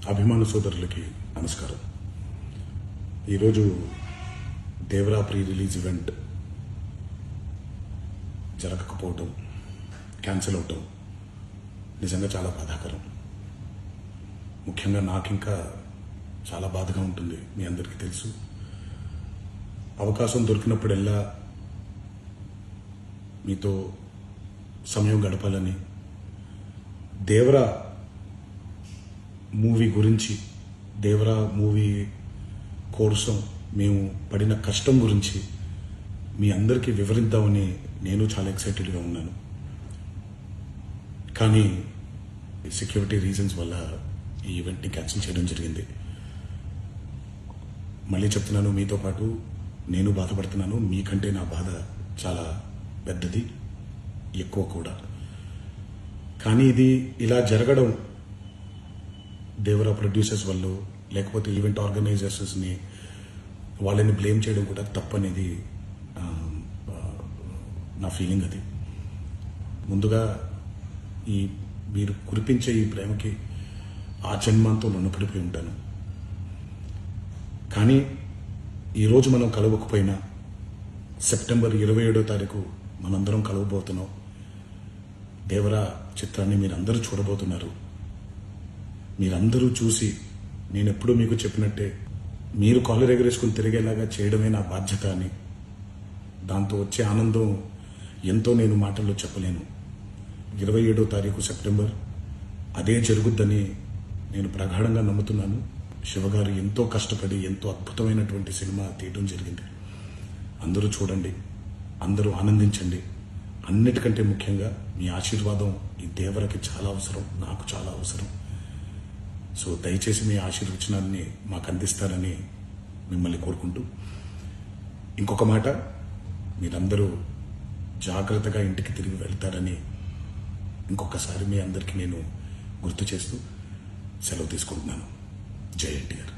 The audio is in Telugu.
అభిమాన సోదరులకి నమస్కారం. ఈరోజు దేవరా ప్రీ రిలీజ్ ఈవెంట్ జరగకపోవటం, క్యాన్సిల్ అవటం నిజంగా చాలా బాధాకరం. ముఖ్యంగా నాకు ఇంకా చాలా బాధగా ఉంటుంది. మీ అందరికీ తెలుసు, అవకాశం దొరికినప్పుడల్లా మీతో సమయం గడపాలని, దేవరా మూవీ గురించి, దేవరా మూవీ కోసం మేము పడిన కష్టం గురించి మీ అందరికీ వివరిద్దామని నేను చాలా ఎక్సైటెడ్గా ఉన్నాను. కానీ సెక్యూరిటీ రీజన్స్ వల్ల ఈ ఈవెంట్ని క్యాన్సిల్ చేయడం జరిగింది. మళ్ళీ చెప్తున్నాను, మీతో పాటు నేను బాధపడుతున్నాను. మీకంటే నా బాధ చాలా పెద్దది, ఎక్కువ కూడా. కానీ ఇది ఇలా జరగడం దేవరా ప్రొడ్యూసర్స్ వల్ల, లేకపోతే ఈవెంట్ ఆర్గనైజర్స్ని వాళ్ళని బ్లేమ్ చేయడం కూడా తప్పనేది నా ఫీలింగ్. అది ముందుగా ఈ మీరు కురిపించే ఈ ప్రేమకి ఆ జన్మంతో రుణపడిపోయి ఉంటాను. కానీ ఈరోజు మనం కలవకపోయినా సెప్టెంబర్ 27వ తారీఖు మనందరం కలవబోతున్నాం. దేవరా చిత్రాన్ని మీరందరూ చూడబోతున్నారు. మీరందరూ చూసి, నేను ఎప్పుడూ మీకు చెప్పినట్టే, మీరు కాలర్ ఎగరేసుకుని తిరిగేలాగా చేయడమే నా బాధ్యత అని, దాంతో వచ్చే ఆనందం ఎంతో నేను మాటల్లో చెప్పలేను. 27వ తారీఖు సెప్టెంబర్ అదే జరుగుద్దని నేను ప్రగాఢంగా నమ్ముతున్నాను. శివగారు ఎంతో కష్టపడి ఎంతో అద్భుతమైనటువంటి సినిమా తీయడం జరిగింది. అందరూ చూడండి, అందరూ ఆనందించండి. అన్నిటికంటే ముఖ్యంగా మీ ఆశీర్వాదం ఈ దేవరకి చాలా అవసరం, నాకు చాలా అవసరం. సో దయచేసి మీ ఆశీర్వచనాన్ని మాకు అందిస్తారని మిమ్మల్ని కోరుకుంటూ, ఇంకొక మాట, మీరందరూ జాగ్రత్తగా ఇంటికి తిరిగి వెళ్తారని ఇంకొకసారి మీ అందరికీ నేను గుర్తు చేస్తూ సెలవు తీసుకుంటున్నాను. జై ఎన్టీఆర్.